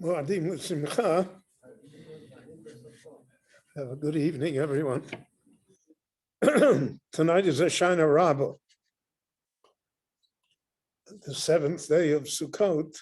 Moadim L'Simcha. Have a good evening, everyone. Tonight is Hoshana Rabbah, the seventh day of Sukkot.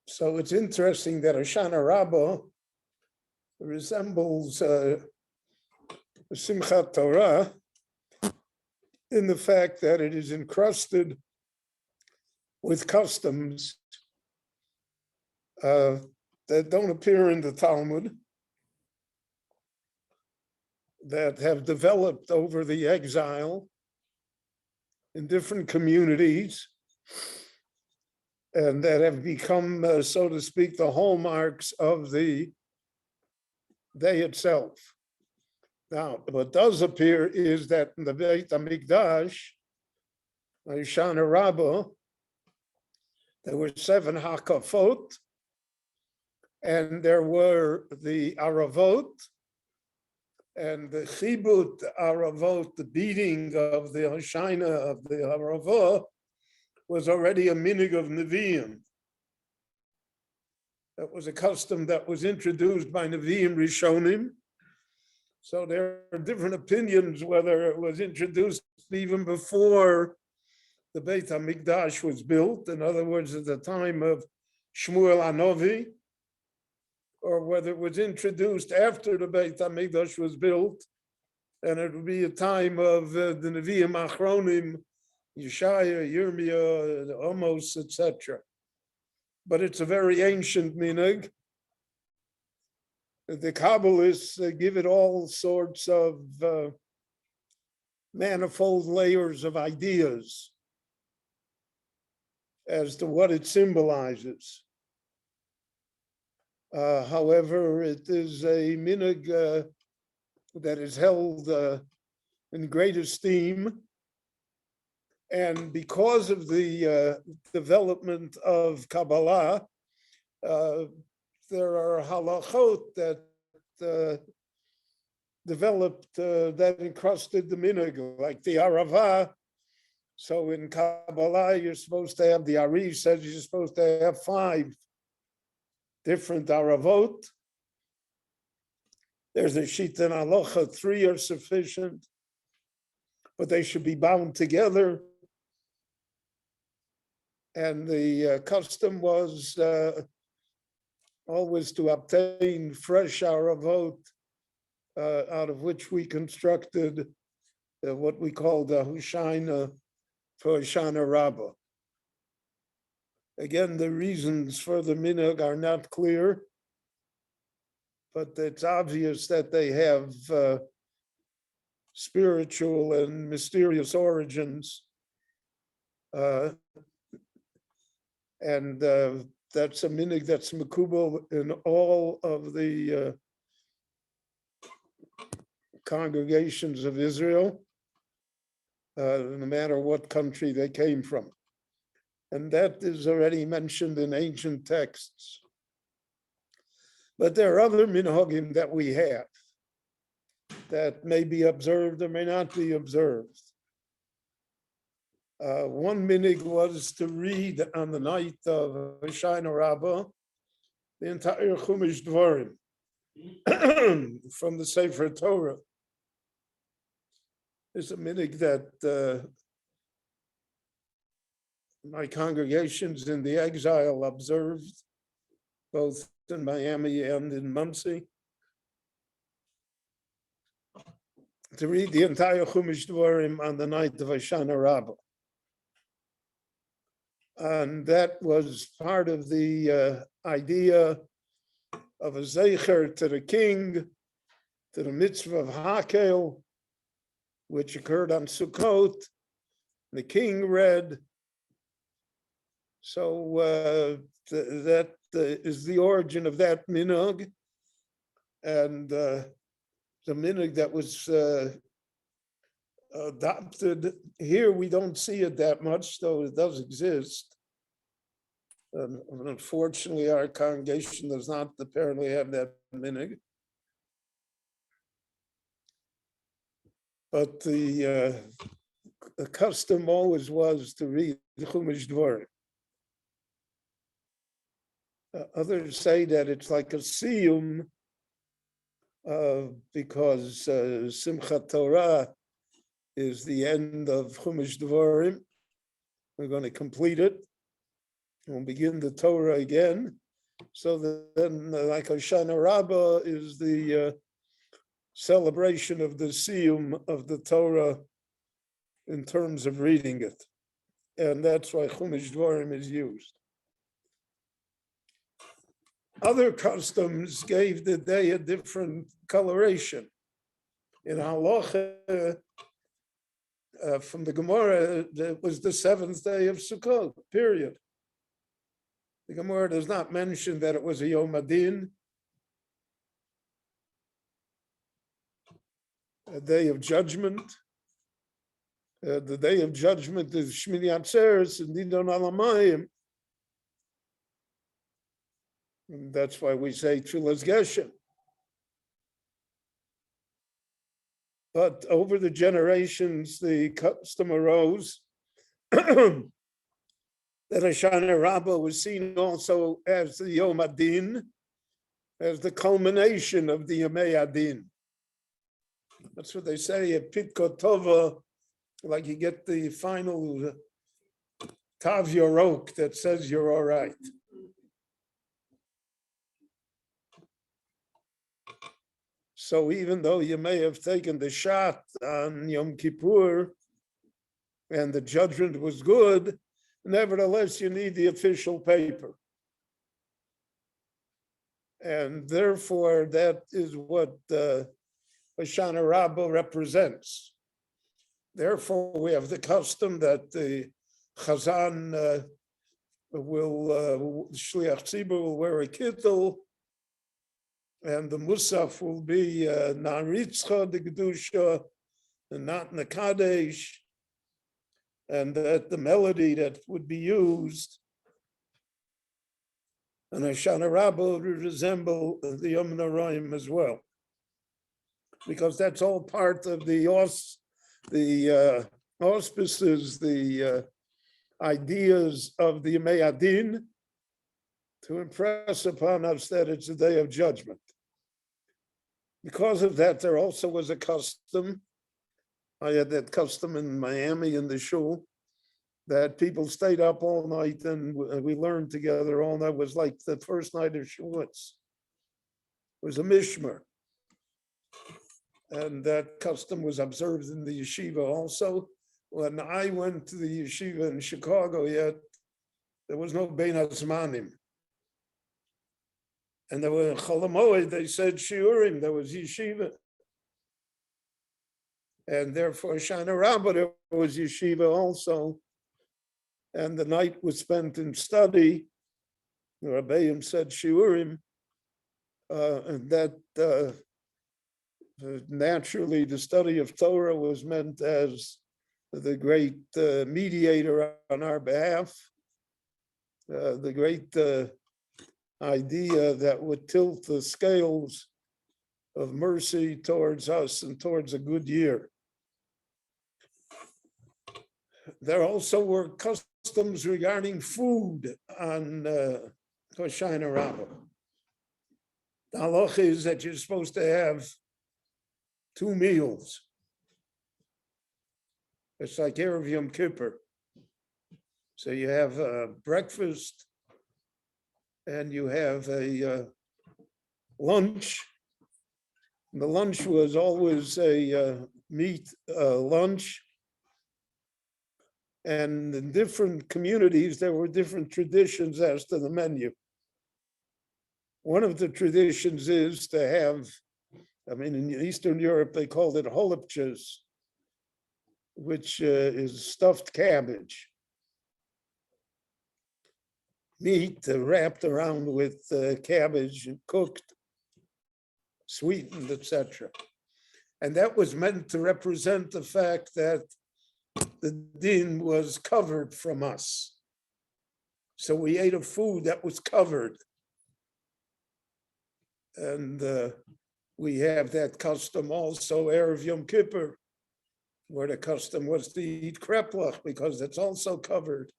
So it's interesting that Hoshana Rabbah resembles Simchat Torah in the fact that it is encrusted with customs that don't appear in the Talmud, that have developed over the exile in different communities, and that have become, so to speak, the hallmarks of the day itself. Now, what does appear is that in the Beit HaMikdash, Hoshana Rabbah, there were 7 hakafot, and there were the aravot, and the chibut aravot, the beating of the Hoshana of the aravot, was already a minig of Nevi'im. That was a custom that was introduced by Nevi'im Rishonim. So there are different opinions whether it was introduced even before the Beit HaMikdash was built, in other words, at the time of Shmuel Hanovi, or whether it was introduced after the Beit HaMikdash was built, and it would be a time of the Nevi'im Achronim, Yeshaya, Yirmiyah, Amos, etc. But it's a very ancient minhag. The Kabbalists give it all sorts of manifold layers of ideas as to what it symbolizes. However, it is a minhag that is held in great esteem. And because of the development of Kabbalah, there are halachot that developed, that encrusted the minhag, like the aravah. So in Kabbalah, you're supposed to have, the Ari says you're supposed to have 5 different aravot. There's a shita and halacha, 3 are sufficient, but they should be bound together. And the custom was always to obtain fresh aravot, out of which we constructed what we call the Hoshana for Hoshana Rabbah. Again, the reasons for the minhag are not clear, but it's obvious that they have spiritual and mysterious origins. And that's a minhag that's mekubal in all of the congregations of Israel, no matter what country they came from. And that is already mentioned in ancient texts. But there are other minhagim that we have that may be observed or may not be observed. One minhag was to read on the night of Hoshana Rabbah the entire Chumash Dvarim from the Sefer Torah. There's a minhag that my congregations in the exile observed, both in Miami and in Muncie, to read the entire Chumash Dvarim on the night of Hoshana Rabbah. And that was part of the idea of a zeicher to the king, to the mitzvah of Hakel, which occurred on Sukkot. The king read. So that is the origin of that minhag. And the minhag that was adopted here, we don't see it that much, though it does exist. Unfortunately, our congregation does not apparently have that minhag. But the custom always was to read the Chumash Dvarim. Others say that it's like a siyum because Simchat Torah is the end of Chumash Devarim. We're going to complete it. We'll begin the Torah again. So then, like Hoshana Rabbah is the celebration of the siyum of the Torah in terms of reading it. And that's why Chumash Devarim is used. Other customs gave the day a different coloration. In Halacha, from the Gemara, it was the seventh day of Sukkot, period. The Gemara does not mention that it was a Yom Adin, a day of judgment. The day of judgment is Shmini Atzeres and Nidon Alamayim. And that's why we say Tfilas Geshem. But over the generations, the custom arose that Hoshana Rabbah was seen also as the Yom Adin, as the culmination of the Yomei Adin. That's what they say at Pitko Tova, like you get the final Tav Yorok that says you're all right. So even though you may have taken the shot on Yom Kippur and the judgment was good, nevertheless, you need the official paper. And therefore, that is what Hoshana Rabbah represents. Therefore, we have the custom that the Chazan Shliach Tzibur will wear a kittel, and the Musaf will be Naritzcha, the Gedusha, and not Nakadesh, and that the melody that would be used and Hoshana Rabbah would resemble the Yom Noraim as well, because that's all part of the auspices, the ideas of the Yomei Adin to impress upon us that it's a day of judgment. Because of that, there also was a custom. I had that custom in Miami in the shul, that people stayed up all night and we learned together all night. It was like the first night of Shavuos. It was a mishmer. And that custom was observed in the yeshiva also. When I went to the yeshiva in Chicago yet, there was no Bein Hazmanim. And there were Chol HaMoed, they said Shiurim, there was yeshiva. And therefore, Hoshana Rabbah, there was yeshiva also. And the night was spent in study. The Rabbeim said Shiurim, and that naturally the study of Torah was meant as the great mediator on our behalf, the great idea that would tilt the scales of mercy towards us and towards a good year. There also were customs regarding food on Hoshana Rabbah. The halacha is that you're supposed to have 2 meals. It's like Erev Yom Kippur. So you have breakfast and you have a lunch. And the lunch was always a meat lunch. And in different communities, there were different traditions as to the menu. One of the traditions is to have, in Eastern Europe, they called it holupches, which is stuffed cabbage. Meat wrapped around with cabbage, cooked, sweetened, etc. And that was meant to represent the fact that the din was covered from us. So we ate a food that was covered. And we have that custom also, Erev Yom Kippur, where the custom was to eat kreplach because it's also covered.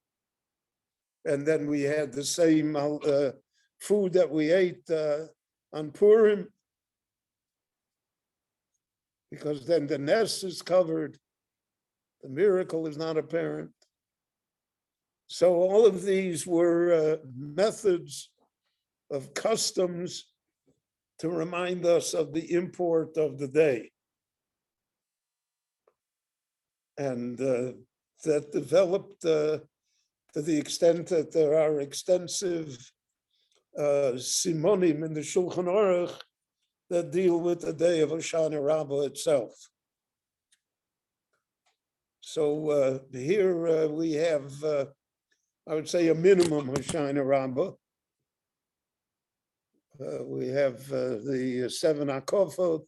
And then we had the same food that we ate on Purim, because then the nest is covered, the miracle is not apparent. So all of these were methods of customs to remind us of the import of the day. And that developed to the extent that there are extensive simonim in the Shulchan Aruch that deal with the day of Hoshana Rabbah itself. So here we have, I would say, a minimum Hoshana Rabbah. We have the 7 Akofot,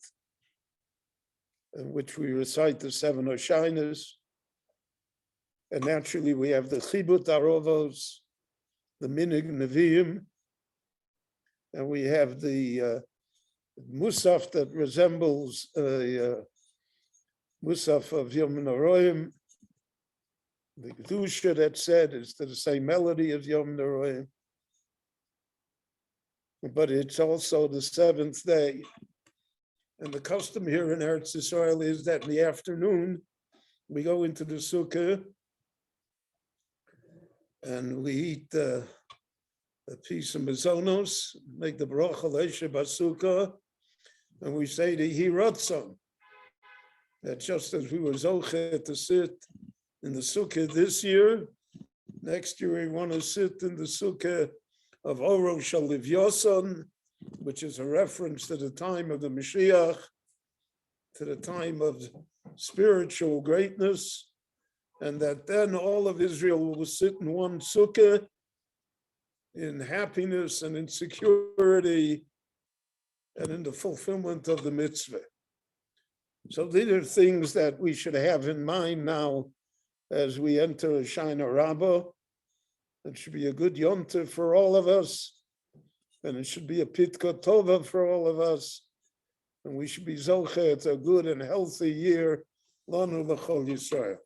in which we recite the 7 Hoshanas. And naturally, we have the Chibut Arovos, the Minig Neviim, and we have the Musaf that resembles Musaf of Yom Noraim. The Kedusha that said is to the same melody as Yom Noraim. But it's also the 7th day. And the custom here in Eretz Yisrael is that in the afternoon, we go into the sukkah and we eat a piece of mazonos, make the bracha leisha basukah, and we say the Hiratzon, that just as we were zoche to sit in the sukkah this year, next year we want to sit in the sukkah of Oro Shaliv Yoson, which is a reference to the time of the Mashiach, to the time of spiritual greatness, and that then all of Israel will sit in one sukkah in happiness and in security and in the fulfillment of the mitzvah. So these are things that we should have in mind now as we enter Hoshana Rabbah. It should be a good yontif for all of us, and it should be a pitka tova for all of us, and we should be zoche. It's a good and healthy year. Lanu l'chol Yisrael.